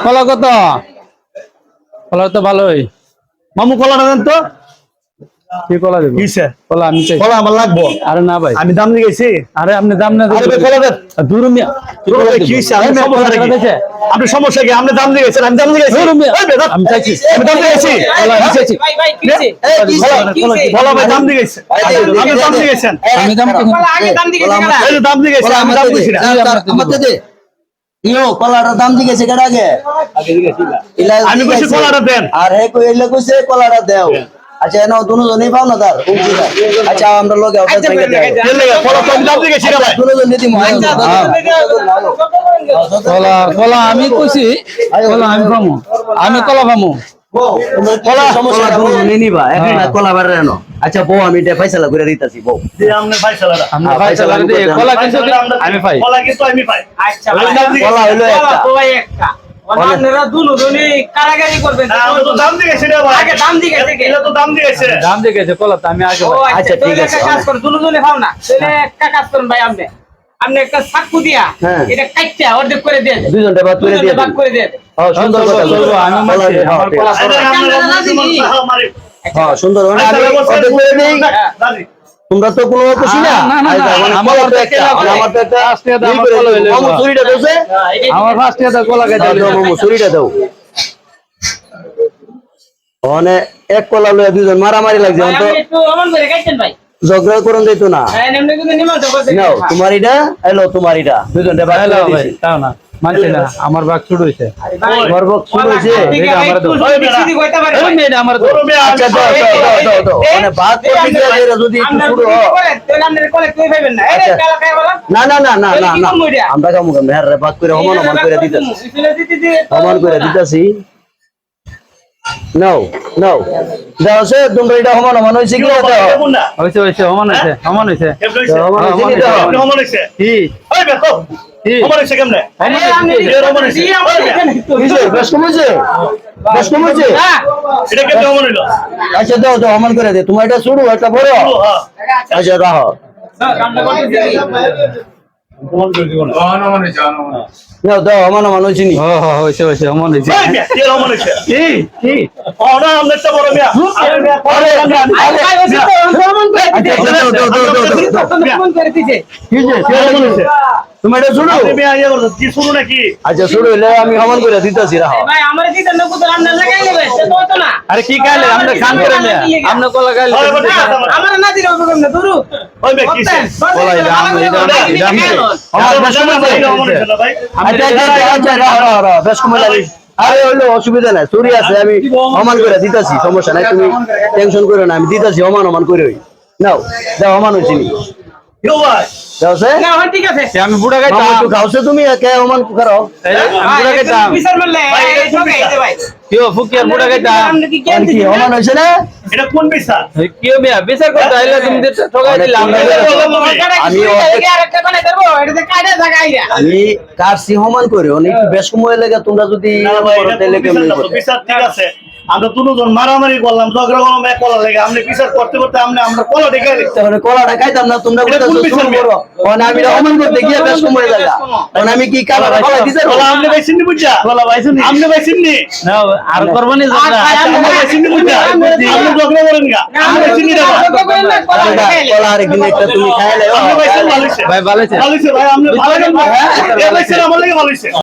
কলা কত? কলা তো ভালোই। মামু কলাটা দেন তো। কি কলা দেব? কিসে? কলা আমি চাই। কলা আমার লাগবো। আরে না ভাই, আমি দাম দিয়ে গেছি। আরে আপনি দাম না আরে ভাই কলা দেন। দূর মিয়া। আপনি সমস্যা কি? আপনি দাম দিয়ে গেছেন, আমি দাম দিয়ে গেছি। আমি চাইছি, আমি দাম দিয়ে গেছি। আমি চাইছি। কলা ভাই দাম দিয়ে গেছে। আপনি দাম দিয়ে গেছেন। আমি দাম দাম দিয়ে গেছে, আমি দাম দিয়েছি না। আমাকে দে ইয়ো কলাটার দাম দিয়েছে কেন আগে আমি কইছি কলাটা দেন। আর হে কই এলে কইছে কলাটা দাও। আচ্ছা এনো দুজনেই পাও না তার আচ্ছা আমরা লগে আউট থেকে দেই কলা কম দাম দিয়ে গেছি রে ভাই। দুজন দিদি কলা কলা আমি কইছি, কলা আমি পামু, আমি কলা পামু। কলা সমস্যা দুজনেই নিবা এখন কলা বারে এনো আচ্ছা বউ আমি এটা ফয়সালা করে দিতাছি বউ যে আমনে ফয়সালাটা আমরা ফয়সালা দিয়ে কলা কিন্তু আমি পাই। কলা কিন্তু আমি পাই। আচ্ছা কলা হইলো একটা ভাই একটা আপনারা দুজনই কারাগারি করবেন। আমি তো দাম দিয়ে গেছি রে ভাই। আগে দাম দিয়ে গেছে এটা তো দাম দিয়ে গেছে। দাম দিয়ে গেছে কলা তো আমি আগে ও পাই। আচ্ছা ঠিক আছে কাজ করুন দুজনে খাও না তাহলে একটা কাজ করুন ভাই আপনি আপনি একটা চাকু দিয়া এটা কাটটা অর্ধেক করে দেন দুজনটা বাদ করে দিয়ে ভাগ করে দেন। হ্যাঁ সুন্দর কথা চলবো, আমি মানছি, আমার কলা হ্যাঁ সুন্দর মানে আমি অর্ধেক করে দেই তোমরা তো কোনো খুশি না আমার তো একটা আমার তো একটা মামু চুরিটা দেছে আমার ফার্স্ট ইয়ার কলা গাছ দাও মামু চুরিটা দাও মানে এক কলা লয়ে দুজন মারামারি লাগছে ভাই, তো আপনি একটু অমন করে কাটছেন ভাই। ঝগড়া করন যাইতো না হ্যাঁ এমনি কিন্তু নিমা তো করতে নাও তোমার এটা এলো তোমার এটা দুজনটা বাদ হ্যালো করে ভাই, দিছি তাও না মানছি না, আমার বাঘ শুরু হয়েছে। তোমার বক শুরু হইছে ঠিক আছে আমার একটু তো- বেশি দিক হইতে পারে ভাই। মেয়েটা আমার তো আচ্ছা দাও দাও মানে ভাগ করতে গিয়ে এরা যদি একটু আপনার শুরু যদি হয় করেন তাহলে আপনার কলে তুই পাবেন না এই আচ্ছা। কালা খায় বলা না না না না তাহলে না কি না করবো এটা? আমরা কামু কাম হ্যাঁ ভাগ করে সমান সমান করে দিতেছি সমান করে দিতেছি নাও নাও দাও সে তোমরা এটা সমান সমান হইছে কি দাও হয়েছে হয়েছে সমান হয়েছে সমান হয়েছে সমান হইছে কি দাও সমান হইছে। কি ওই দেখো কি সমান হইছে কেমনে? কিসে বেশ কমেছে বেশ কমেছে এটা কেমনে সমান হইলো? আচ্ছা দাও দাও সমান করে দে তোমার এটা শুরু একটা বড় হ্যাঁ। আচ্ছা রাখো নাও দাও সমান সমান হইছে নি ও হয়েছে হয়েছে সমান হয়েছে। ওই মিয়া, কি সমান হইছে? কি কি ও না, আমনের তো বড় মিয়া। আরে মিয়া, পরে আমরা কিসে সমান হইছে। তোমার এটা শুরু আপনি মিয়া ইয়ে করছেন, কি শুরু নাকি? আচ্ছা শুরু হইলে আমি সমান করে দিতেছি রাখো আরে কি খাইলে আমরা খান করে নিয়ে আমরা কলা খাইলে ওই বেটা, ওই মিয়া, কিসে? কলা এটা এটা আমার বাসা না ভাই, এটা সমান হইছে না ভাই। আচ্ছা আচ্ছা রাখো রাখো রাখো বেশ কমে যাবে আরে হইলো অসুবিধা নাই চুরি আছে আমি সমান করে দিতেছি সমস্যা নাই তুমি টেনশন করো না আমি দিতেছি সমান সমান করে হই নাও দাও সমান হইছে নি কেউ ভাই, দাও সে ঠিক আছে আমি বুড়া মামু খাইতাম একটু খাওছে তুমি কে সমান করো আমি বুড়া খাইতাম বিচার মারলে ভাই কি ফুকিয়ার বুড়া খাইতাম আপনি কি আর কি সমান হইছে না এটা কোন বিচার? কি মিয়া বিচার করতে আইলে তুমি ঠকাই দিলাম আমি কারছি সমান করে অনেক একটু বেশ সময় লাগে তোমরা যদি না ভাই, এটা তাহলে কোন বিচার কেমন না তো? বিচার ঠিক আছে। আমরা দুজন মারামারি করলাম, ঝগড়া করলাম, এক কলা লেগে আপনি বিচার করতে করতে আমরা কলা ডেকে দিচ্ছি। তাহলে কলাটা খাইতাম না তোমরা এটা কোন বলতেছো শুরু বিচার? করো কারণ আমি সমান করতে গিয়ে বেশ সময় লাগে কারণ আমি কি কালা কলা দিতে কলা আপনি পাইছেন নি বুঝা? কলা পাইছো নি? আপনি পাইছেন নি? না আর করবো নি ঝগড়া? আপনি পাইছেন নি বুঝা? আপনি ঝগড়া করেন গা? আপনি পাইছেন নি রে ভাই? কলা আরেকদিন একটা তুমি খাইলে আপনি পাইছেন ভালো হইছে। ভাই ভালো আছে? ভালো হইছে ভাই, আপনি ভালো হইছে। এ পাইছেন আমার লাগে ভালো হইছে।